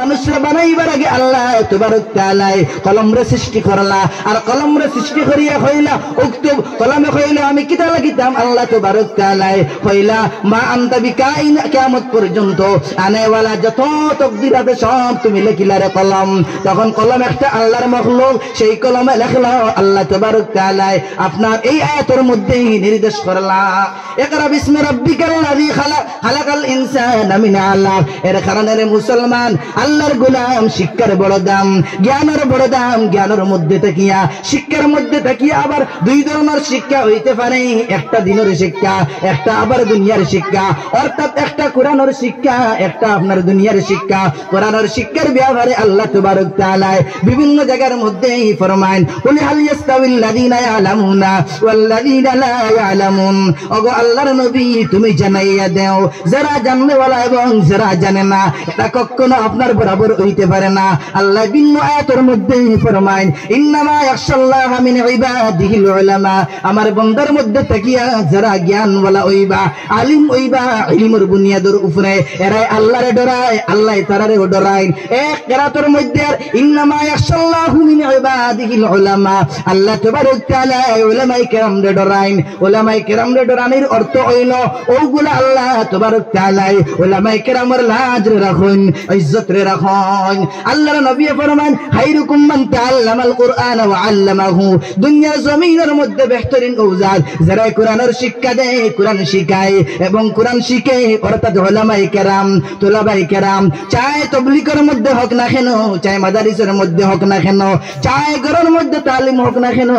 মানুষরা বানাইবার আগে আল্লাহ তাবারক তাআলা কলমরে সৃষ্টি করলা আর কলমরে সৃষ্টি করিয়া কইলা উক্তব কলমে কইলা আমি কিতা লাগিতাম আল্লাহ তাবারক তাআলা কইলা মা আনতা বিকাইন কিয়ামত পর্যন্ত আনেওয়ালা যত তকদির আছে সব তুমি লিখিলা রে কলম তখন কলম একটা আল্লাহর মাখলুক সেই কলমে লেখলা আল্লাহ তাবারক তাআলা আপনার এই আয়াতের মধ্যে নির্দেশ করলা ইকরা বিসমি রাব্বিকাল্লাযী খালাক খালাকাল ইনসানা মিন আলাক এর কারণে রে মুসলমান আল্লাহর গোলাম শিক্ষার বড় দাম জ্ঞানের বড় দাম জ্ঞানের মধ্যে থাকিয়া শিক্ষার মধ্যে থাকিয়া আবার দুই ধরনের শিক্ষা হইতে পারে একটা দিনের শিক্ষা একটা আবার দুনিয়ার শিক্ষা অর্থাৎ একটা কোরআনের শিক্ষা একটা আপনার দুনিয়ার শিক্ষা কোরআনের শিক্ষার ব্যাপারে আল্লাহ তাবারক তাআলা বিভিন্ন জায়গার মধ্যে ফরমান কুল হাল ইয়াস্তাবিল লাযিনা ইয়ালামুনা ওয়াল লাযিনা লা ইয়ালামুন ওগো আল্লাহর নবী তুমি জানাইয়া দাও যারা জানে ওয়ালা এবং যারা জানে না এটা কখনো আপনার বরাবর হইতে পারে না আল্লাহ বিভিন্ন আয়াতের মধ্যে ফরমান ইন্নামা ইয়াখশাল্লাহা মিন ইবাদিহিল উলামা আমার বান্দার মধ্যে থাকিয়া যারা জ্ঞান ওয়ালা হইবা আলিম হইবা ইলমের বুনিয়াদের উপরে এরাই আল্লাহরে ডরায় আল্লাহ তারারে ডরায় এক কিরাতের মধ্যে ইন্নামা ইয়াখশাল্লাহু মিন ইবাদিহিল উলামা আল্লাহ তাবারক তাআলা উলামায়ে কেরাম রে ডরায় উলামায়ে কেরাম রে ডরানোর অর্থ হইল ওগুলা আল্লাহ তাবারক তাআলা উলামায়ে কেরামের লাজ রে রাখুন ইজ্জত রে রাখুন আল্লাহর নবী ফরমান খায়রুকুম মান তাআল্লামাল কুরআন ওয়া আল্লামাহু দুনিয়ার জমিনের মধ্যে বেহতরিন ওজাদ যারা কোরআনের শিক্ষা দেয় কোরআন শিখায় এবং কোরআন শিখে অর্থাৎ উলামায়ে কেরাম তুলাবায়ে কেরাম চায় তাবলীগের মধ্যে হোক না কেন চায় মাদারিসের মধ্যে হোক না কেন চায় ঘরের মধ্যে তালিম হোক না কেন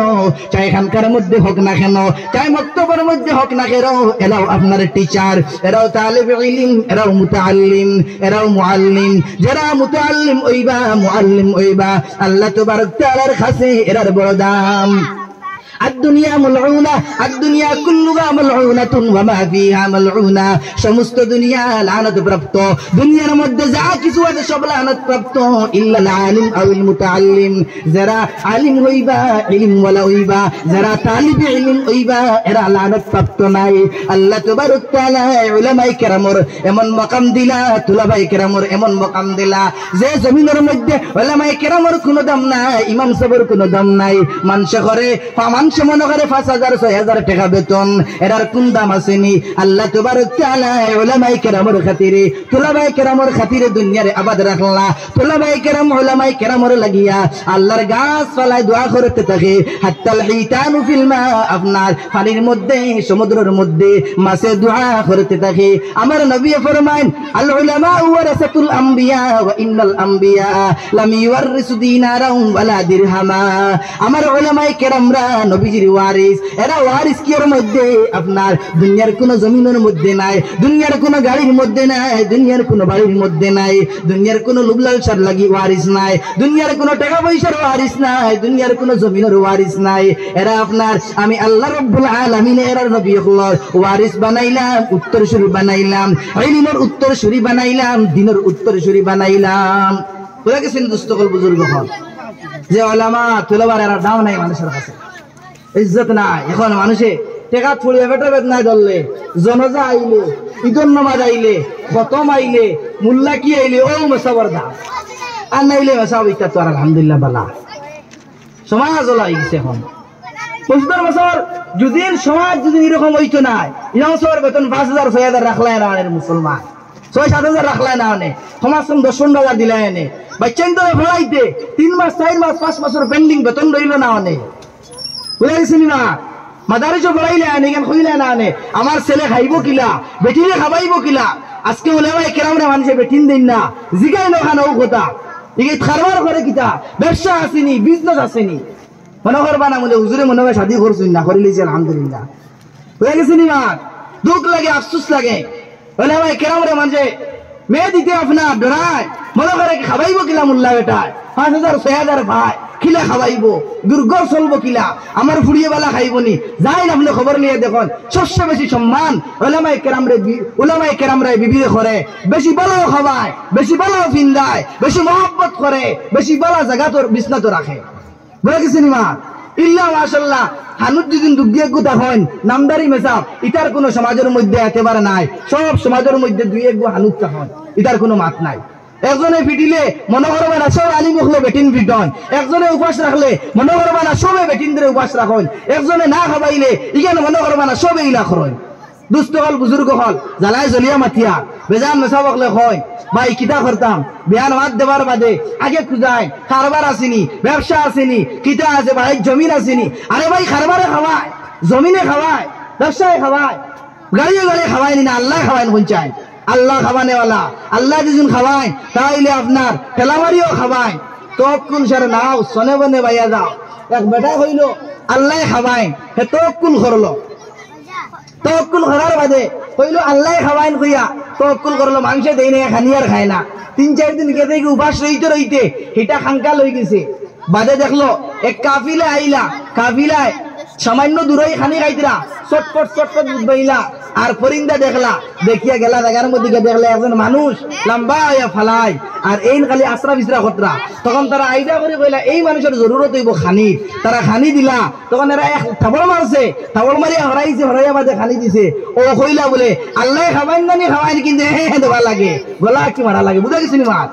চায় খানকার মধ্যে হোক না কেন চায় মক্তবের মধ্যে হোক না কেন এরাও আপনার টিচার এরাও তালিবে ইলম এরাও মুতাআল্লিম এরাও মুআল্লিম যারা মুতাআল্লিম হইবা মুআল্লিম হইবা আল্লাহ তাবারক তাআলার কাছে এরার বড় দাম الدنيا ملعونة الدنيا كلها ملعونة وما فيها ملعونة সমস্ত দুনিয়া লানত প্রাপ্ত দুনিয়ার মধ্যে যা কিছু আছে সব লানত প্রাপ্ত ইল্লা আলিম আও মুতাআল্লিম যারা আলিম হইবা ইলম ওয়ালা হইবা যারা তালিবে ইলম হইবা এরা লানত প্রাপ্ত নাই আল্লাহ তাবারক তাআলা উলামায়ে কেরামের এমন মাকাম দিলা তুলাবায়ে কেরামের এমন মাকাম দিলা যে জমিনের মধ্যে উলামায়ে কেরামের কোনো দাম নাই ইমাম সাহেবের কোনো দাম নাই মানুষ করে মানুষ মনে করে ৫,০০০ ৬,০০০ টাকা বেতন এরার কোন দাম আসেনি আল্লাহ তাবারক তাআলা উলামায়ে কেরামের খাতিরে তুলাবায়ে কেরামের খাতিরে দুনিয়ারে আবাদ রাখলা তুলাবায়ে কেরাম উলামায়ে কেরামের লাগিয়া আল্লাহর গাছ ফালায় দোয়া করতে থাকে হাত্তাল হিতানু ফিল মা আপনার পানির মধ্যে সমুদ্রের মধ্যে মাছে দোয়া করতে থাকে আমার নবী ফরমান আল উলামা ওয়ারাসাতুল আম্বিয়া ওয়া ইন্নাল আম্বিয়া লাম ইওয়ারিসু দিনারাও ওয়ালা দিরহামা আমার উলামায়ে কেরামরা নবীজির ওয়ারিস এরা ওয়ারিস কির মধ্যে আপনার দুনিয়ার কোন জমিনের মধ্যে নাই দুনিয়ার কোন গাড়ির মধ্যে নাই দুনিয়ার কোন বাড়ির মধ্যে নাই দুনিয়ার কোন লুবলালসার লাগি ওয়ারিস নাই দুনিয়ার কোন টাকা পয়সার ওয়ারিস নাই দুনিয়ার কোন জমিনের ওয়ারিস নাই এরা আপনার আমি আল্লাহ রাব্বুল আলামিন এর নবী হলো ওয়ারিস বানাইলাম উত্তরসূরি বানাইলাম ইলমের উত্তরসূরি বানাইলাম দ্বীনের উত্তরসূরি বানাইলাম বুঝা গেছেন দোস্তকল বুজুর্গ হল যে উলামা তুলাবার এর দাম নাই মানুষের কাছে ইজ্জত নাই এখন মানুষে টেকা ছড়িয়ে বেটা বেদ নাই ধরলে জনজা আইলে ঈদুন নামাজ আইলে খতম আইলে মুল্লা কি আইলে ও মেসাবার দাম আর নাইলে মেসাব ইচ্ছা তো আর আলহামদুলিল্লাহ বালা সমাজ ওলা গেছে এখন পশুদের মেসাবার যদি সমাজ যদি এরকম হইতো নাই ইরাম সবার বেতন ৫,০০০ ৬,০০০ রাখলাই না আনের মুসলমান ৬,০০০ রাখলাই না আনে সমাজ ১০,০০০ দিলাই আনে বাচ্চান তো ফেলাইতে ৩ মাস ৪ মাস ৫ মাসের পেন্ডিং বেতন রইল না আনে বুঝা গেছেন না মাদারিসও পড়াইলে আনে কেন কইলে না আনে আমার ছেলে খাইব কিলা বেটিরে খাবাইব কিলা আজকে উলামায়ে কেরামরা মানুষে বেটিন দেন না জিগাই না খানো কথা ইগে খারবার করে কিতা ব্যবসা আসেনি বিজনেস আসেনি মনে করবা না বলে হুজুরে মনে হয় শাদি করছুন না করিলেছি আলহামদুলিল্লাহ বুঝা গেছেন না দুঃখ লাগে আফসোস লাগে উলামায়ে কেরামরা মানুষে মেয়ে দিতে আপনার ডরায় মনে করে খাবাইব কিলা মুল্লা বেটায় ৫,০০০ ৬,০০০ ভাই কিলা খাবাইব দুর্গর চলবো কিলা আমার ফুড়িয়ে বেলা খাইবনি যাই আপনি খবর নিয়ে দেখুন সবচেয়ে বেশি সম্মান উলামায়ে কেরামরা বিবিরে করে বেশি বলাও খাবায় বেশি বলাও ফিন্দায় বেশি মহব্বত করে বেশি বলা জায়গা তোর বিছনা তো রাখে বুঝা গেছে নিমা ইল্লা মাশাআল্লাহ হানুদ যেদিন দুগিয়ে গুতা হন নামদারি মেসাব ইতার কোনো সমাজের মধ্যে একেবারে নাই সব সমাজের মধ্যে দুই এক গো হানুদ হন ইতার কোনো মাত নাই একজনে পিটিলে মনে করবে না সব আলিম হলে বেটিন পিটন, একজনে উপাস রাখলে মনে করবে না সবে বেটিন ধরে উপাস রাখুন, একজনে না খাবাইলে ইখানে মনে করবে না সবে ইলা করুন। দুস্থ হল বুজুর্গ হল জ্বালায় জ্বলিয়া মাতিয়া বেজান মেসাবকলে হয় ভাই কিতা করতাম বিয়ান মাত দেবার বাদে আগে খুঁজায় কারবার আসেনি, ব্যবসা আসেনি, কিতা আছে ভাই জমিন আসেনি। আরে ভাই কারবারে খাওয়ায়, জমিনে খাওয়ায়, ব্যবসায় খাওয়ায়, গাড়িয়ে গাড়ি খাওয়ায়নি না, আল্লাহ খাওয়ায় পৌঁছায়। আল্লাহ খাওয়ানেওয়ালা, আল্লাহ যেজন খাওয়ায় তাইলে আপনার ঠেলামারিও খাওয়ায়। তকুল সারে নাও সনে বনে বাইয়া যাও। এক বেটা হইল আল্লাহ খাওয়ায়, হে তকুল করলো, তকুল করার বাদে হইল আল্লাহ খাওয়াইন কইয়া তকুল করলো, মাংসে দেই না খানি আর খায় না। 3-4 দিন গেছে উপাস রইতে রইতে হিটা খাঙ্কা লই গেছে। বাদে দেখলো এক কাফিলা আইলা, কাফিলায় সামান্য দূরই খানি খাইতরা, চটপট চটপট বুঝবাইলা আর পরিন্দা দেখলা, দেখিয়া গেলা জায়গার মধ্যে দেখলা একজন মানুষ লম্বা হইয়া ফালাই আর এই খালি আশ্রা বিচরা খতরা। তখন তারা আইডিয়া করে কইলা এই মানুষের জরুরত হইব খানি, তারা খানি দিলা। তখন এরা এক থাবড় মারছে, থাবড় মারিয়া হরাইছে, হরাইয়া বাদে খানি দিছে। ও কইলা বলে আল্লাহ খাবাইন জানি খাওয়াইন কিন্তু দেওয়া লাগে, গলা কি মারা লাগে, বুঝা গেছি মাত।